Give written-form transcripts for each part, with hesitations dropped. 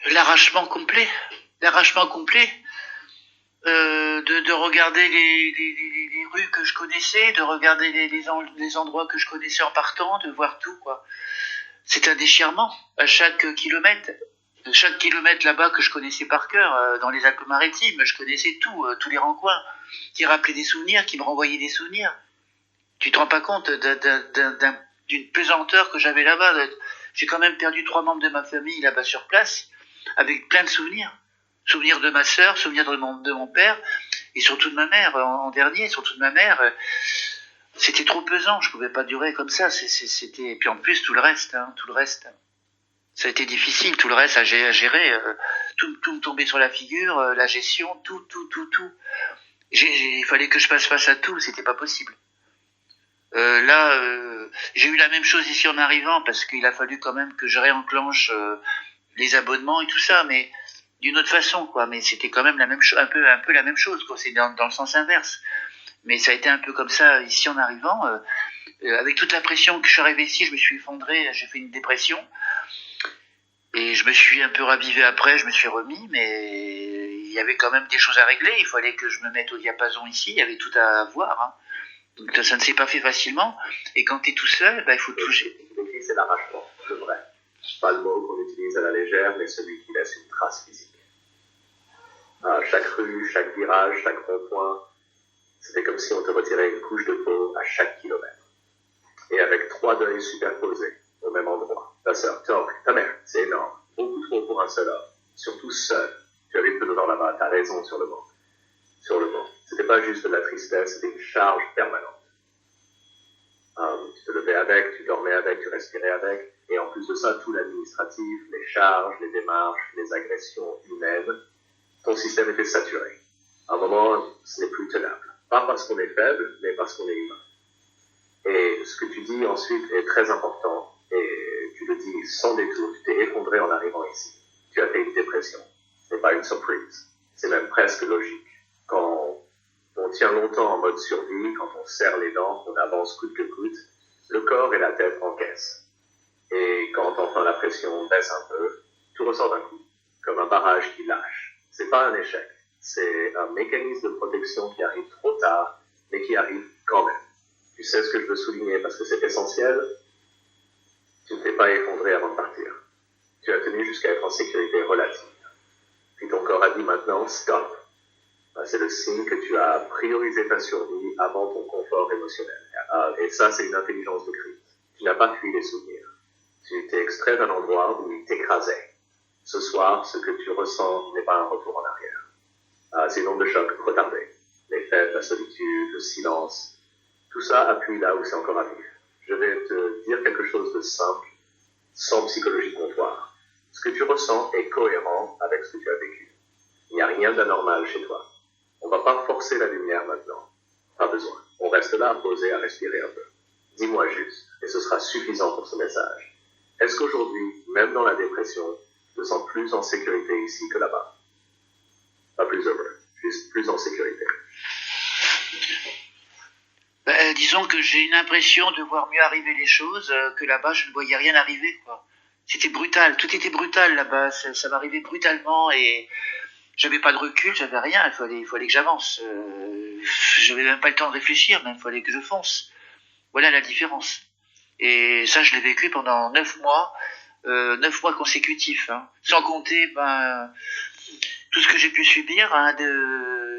L'arrachement complet. L'arrachement complet. De regarder les rues que je connaissais, de regarder les endroits que je connaissais en partant, de voir tout, quoi. C'est un déchirement à chaque kilomètre. Chaque kilomètre là-bas que je connaissais par cœur, dans les Alpes-Maritimes, je connaissais tout, tous les rencoins, qui rappelaient des souvenirs, qui me renvoyaient des souvenirs. Tu te rends pas compte d'une pesanteur que j'avais là-bas. J'ai quand même perdu 3 membres de ma famille là-bas sur place, avec plein de souvenirs. Souvenirs de ma sœur, souvenirs de mon père, et surtout de ma mère, en dernier, surtout de ma mère. C'était trop pesant, je pouvais pas durer comme ça. C'était, et puis en plus tout le reste, tout le reste. Ça a été difficile, tout le reste à gérer. Tout me tombait sur la figure, la gestion, tout. Il fallait que je fasse face à tout, c'était pas possible. J'ai eu la même chose ici en arrivant parce qu'il a fallu quand même que je réenclenche les abonnements et tout ça, mais d'une autre façon, quoi. Mais c'était quand même la même chose, un peu la même chose, quoi. C'est dans le sens inverse. Mais ça a été un peu comme ça ici en arrivant, avec toute la pression que je suis arrivé ici, je me suis effondré, j'ai fait une dépression et je me suis un peu ravivé après, je me suis remis, mais il y avait quand même des choses à régler. Il fallait que je me mette au diapason ici, il y avait tout à voir. Donc ça ne s'est pas fait facilement. Et quand tu es tout seul, il faut tout gérer. C'est l'arrachement, le vrai. Pas le mot qu'on utilise à la légère, mais celui qui laisse une trace physique. Chaque rue, chaque virage, chaque rond-point, c'était comme si on te retirait une couche de peau à chaque kilomètre. Et avec 3 deuils superposés au même endroit. Ta sœur, ta mère, c'est énorme. Beaucoup trop pour un seul homme. Surtout seul. Tu avais peu de temps là-bas, t'as raison sur le mot. C'était pas juste de la tristesse, c'était une charge permanente. Tu te levais avec, tu dormais avec, tu respirais avec, et en plus de ça, tout l'administratif, les charges, les démarches, les agressions humaines, ton système était saturé. À un moment, ce n'est plus tenable. Pas parce qu'on est faible, mais parce qu'on est humain. Et ce que tu dis ensuite est très important, et tu le dis sans détour, tu t'es effondré en arrivant ici. Tu as fait une dépression. Ce n'est pas une surprise. C'est même presque logique. Quand on tient longtemps en mode survie, quand on serre les dents, on avance coûte que coûte, le corps et la tête encaissent. Et quand enfin la pression baisse un peu, tout ressort d'un coup, comme un barrage qui lâche. C'est pas un échec, c'est un mécanisme de protection qui arrive trop tard, mais qui arrive quand même. Tu sais ce que je veux souligner parce que c'est essentiel, tu ne t'es pas effondré avant de partir. Tu as tenu jusqu'à être en sécurité relative. Puis ton corps a dit maintenant, stop. C'est le signe que tu as priorisé ta survie avant ton confort émotionnel. Et ça, c'est une intelligence de crise. Tu n'as pas fui les souvenirs. Tu t'es extrait d'un endroit où il t'écrasait. Ce soir, ce que tu ressens n'est pas un retour en arrière. C'est une onde de choc retardée. Les fêtes, la solitude, le silence, tout ça appuie là où c'est encore à vivre. Je vais te dire quelque chose de simple, sans psychologie comptoir. Ce que tu ressens est cohérent avec ce que tu as vécu. Il n'y a rien d'anormal chez toi. On ne va pas forcer la lumière maintenant. Pas besoin. On reste là, posé, à respirer un peu. Dis-moi juste, et ce sera suffisant pour ce message. Est-ce qu'aujourd'hui, même dans la dépression, tu te sens plus en sécurité ici que là-bas? Pas plus heureux, juste plus en sécurité. Disons que j'ai une impression de voir mieux arriver les choses, que là-bas je ne voyais rien arriver, quoi. C'était brutal, tout était brutal là-bas, ça m'arrivait brutalement et j'avais pas de recul, j'avais rien, il fallait que j'avance. J'avais même pas le temps de réfléchir, mais il fallait que je fonce. Voilà la différence. Et ça, je l'ai vécu pendant 9 mois, 9 mois consécutifs, sans compter tout ce que j'ai pu subir,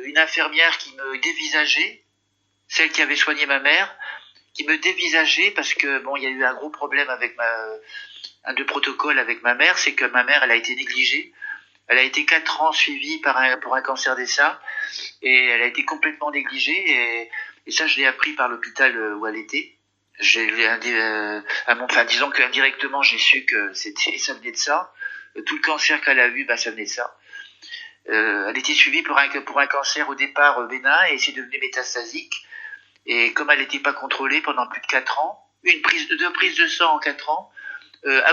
une infirmière qui me dévisageait, celle qui avait soigné ma mère, qui me dévisageait parce que bon, il y a eu un gros problème avec un de protocole avec ma mère, c'est que ma mère, elle a été négligée. Elle a été 4 ans suivie pour un cancer des seins et elle a été complètement négligée et ça, je l'ai appris par l'hôpital où elle était. Disons qu'indirectement, j'ai su que ça venait de ça. Tout le cancer qu'elle a eu, ça venait de ça. Elle était suivie pour un cancer au départ bénin et c'est devenu métastasique. Et comme elle n'était pas contrôlée pendant plus de 4 ans, deux prises de sang en 4 ans,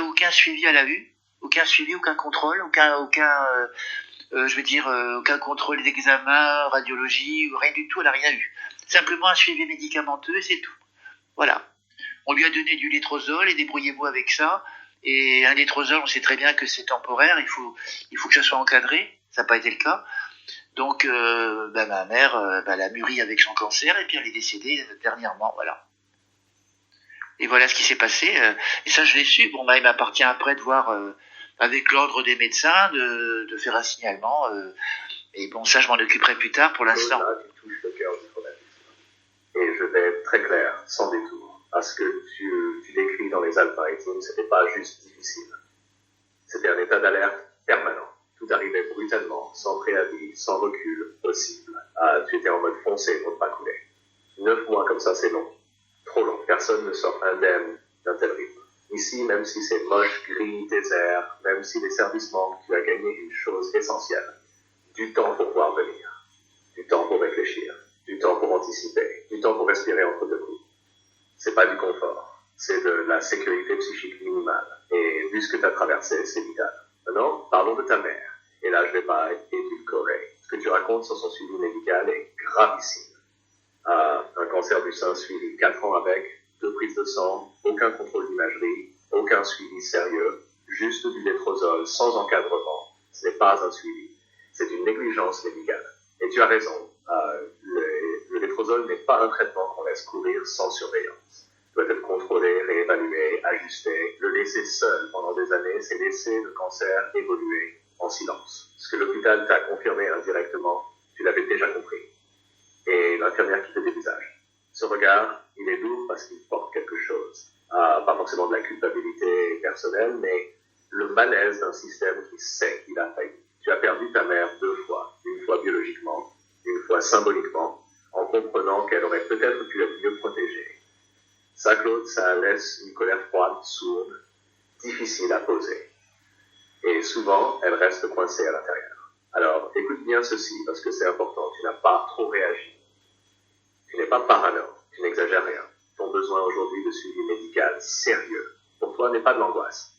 aucun suivi elle a eu, aucun suivi, aucun contrôle, aucun contrôle d'examen, radiologie, rien du tout, elle n'a rien eu. Simplement un suivi médicamenteux et c'est tout. Voilà. On lui a donné du létrozole et débrouillez-vous avec ça. Et un létrozole, on sait très bien que c'est temporaire, il faut que ça soit encadré, ça n'a pas été le cas. Donc, ma mère, elle a mûri avec son cancer et puis elle est décédée dernièrement, voilà. Et voilà ce qui s'est passé. Et ça, je l'ai su. Bon, il m'appartient après de voir avec l'ordre des médecins de faire un signalement. Et bon, ça, je m'en occuperai plus tard. Pour l'instant. Là, tu touches le cœur du traumatisme. Et je vais être très clair, sans détour. À ce que tu décris dans les Alpes-Maritimes, c'était pas juste difficile. C'était un état d'alerte permanent. Tout arrivait brutalement, sans préavis, sans recul possible. Tu étais en mode foncé pour ne pas couler. 9 mois comme ça, c'est long. Trop long. Personne ne sort indemne d'un tel rythme. Ici, même si c'est moche, gris, désert, même si les services manquent, tu as gagné une chose essentielle. Du temps pour voir venir. Du temps pour réfléchir. Du temps pour anticiper. Du temps pour respirer entre deux coups. C'est pas du confort. C'est de la sécurité psychique minimale. Et vu ce que tu as traversé, c'est vital. Maintenant, parlons de ta mère. Et là, je vais pas édulcorer. Ce que tu racontes sur son suivi médical est gravissime. Un cancer du sein suivi 4 ans avec, 2 prises de sang, aucun contrôle d'imagerie, aucun suivi sérieux, juste du létrozole sans encadrement. Ce n'est pas un suivi. C'est une négligence médicale. Et tu as raison. Le létrozole n'est pas un traitement qu'on laisse courir sans surveillance. Il doit être contrôlé, réévalué, ajusté. Le laisser seul pendant des années, c'est laisser le cancer évoluer en silence. Ce que l'hôpital t'a confirmé indirectement, tu l'avais déjà compris. Et l'infirmière qui te dévisage. Ce regard, il est lourd parce qu'il porte quelque chose. Pas forcément de la culpabilité personnelle, mais le malaise d'un système qui sait qu'il a failli. Tu as perdu ta mère 2 fois. Une fois biologiquement, une fois symboliquement, en comprenant qu'elle aurait peut-être pu être mieux protégée. Ça, Claude, ça laisse une colère froide, sourde, difficile à poser. Et souvent, elle reste coincée à l'intérieur. Alors, écoute bien ceci, parce que c'est important. Tu n'as pas trop réagi. Tu n'es pas parano. Tu n'exagères rien. Ton besoin aujourd'hui de suivi médical sérieux, pour toi, n'est pas de l'angoisse.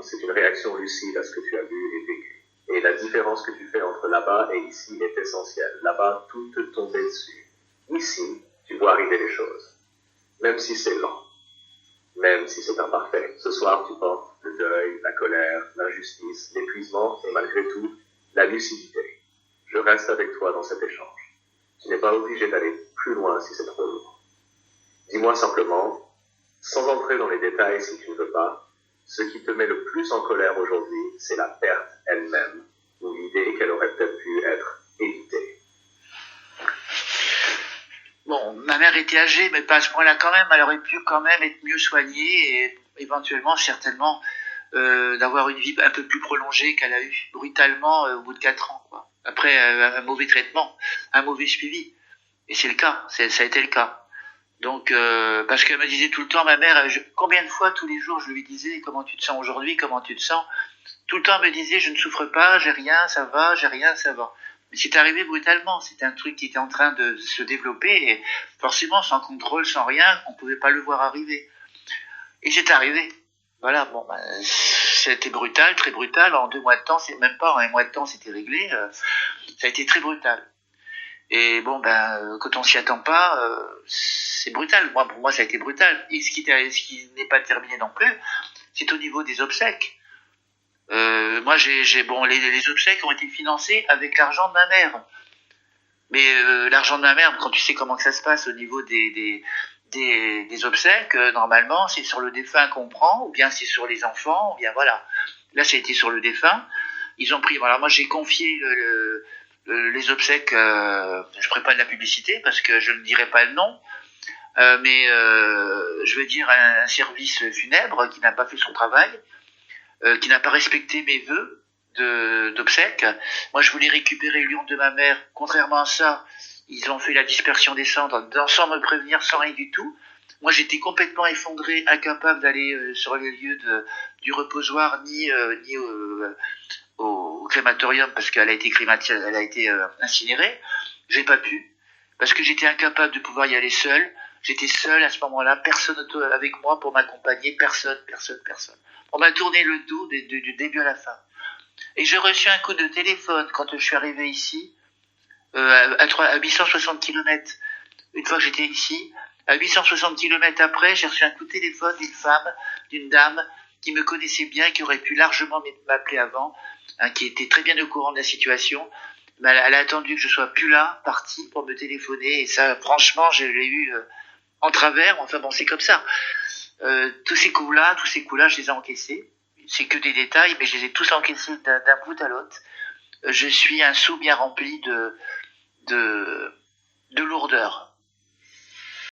C'est une réaction lucide à ce que tu as vu et vécu. Et la différence que tu fais entre là-bas et ici est essentielle. Là-bas, tout te tombait dessus. Ici, tu vois arriver les choses. Même si c'est lent. Même si c'est imparfait. Ce soir, tu portes le deuil, la colère, l'injustice, l'épuisement et malgré tout, la lucidité. Je reste avec toi dans cet échange. Tu n'es pas obligé d'aller plus loin si c'est trop lourd. Dis-moi simplement, sans entrer dans les détails si tu ne veux pas, ce qui te met le plus en colère aujourd'hui, c'est la perte elle-même, ou l'idée qu'elle aurait peut-être pu être évitée. Bon, ma mère était âgée, mais pas à ce point-là quand même. Elle aurait pu quand même être mieux soignée et éventuellement, certainement, d'avoir une vie un peu plus prolongée qu'elle a eu brutalement au bout de 4 ans, quoi. Après un mauvais traitement, un mauvais suivi. Et c'est le cas, ça a été le cas. Donc, parce qu'elle me disait tout le temps, ma mère, combien de fois tous les jours je lui disais comment tu te sens aujourd'hui, comment tu te sens. Tout le temps elle me disait je ne souffre pas, j'ai rien, ça va, j'ai rien, ça va. Mais c'est arrivé brutalement, c'était un truc qui était en train de se développer et forcément sans contrôle, sans rien, on ne pouvait pas le voir arriver. Et c'est arrivé. Voilà, bon, c'était brutal, très brutal. En 2 mois de temps, c'est même pas en 1 mois de temps, c'était réglé. Ça a été très brutal. Et bon, quand on s'y attend pas, c'est brutal. Moi, pour moi, ça a été brutal. Et ce qui n'est pas terminé non plus, c'est au niveau des obsèques. Moi, les obsèques ont été financées avec l'argent de ma mère. Mais l'argent de ma mère, quand tu sais comment que ça se passe au niveau des obsèques, normalement, c'est sur le défunt qu'on prend, ou bien c'est sur les enfants, ou bien voilà. Là, ça a été sur le défunt. Ils ont pris. Voilà, moi, j'ai confié les obsèques. Je ne ferai pas de la publicité parce que je ne dirai pas le nom. Mais je veux dire un service funèbre qui n'a pas fait son travail, qui n'a pas respecté mes vœux d'obsèques. Moi, je voulais récupérer l'urne de ma mère. Contrairement à ça, ils ont fait la dispersion des cendres sans me prévenir, sans rien du tout. Moi, j'étais complètement effondré, incapable d'aller sur les lieux du reposoir, ni au crématorium, parce qu'elle a été incinérée. J'ai pas pu, parce que j'étais incapable de pouvoir y aller seul. J'étais seul à ce moment-là, personne avec moi pour m'accompagner, personne. On m'a tourné le dos du début à la fin. Et j'ai reçu un coup de téléphone quand je suis arrivé ici, à 860 km. Une fois que j'étais ici, à 860 km après, j'ai reçu un coup de téléphone d'une dame, qui me connaissait bien, qui aurait pu largement m'appeler avant, hein, qui était très bien au courant de la situation. Mais elle a attendu que je sois plus là, partie, pour me téléphoner. Et ça, franchement, je l'ai eu en travers. Enfin bon, c'est comme ça. Tous ces coups-là, je les ai encaissés. C'est que des détails, mais je les ai tous encaissés d'un bout à l'autre. Je suis un seau bien rempli de lourdeur.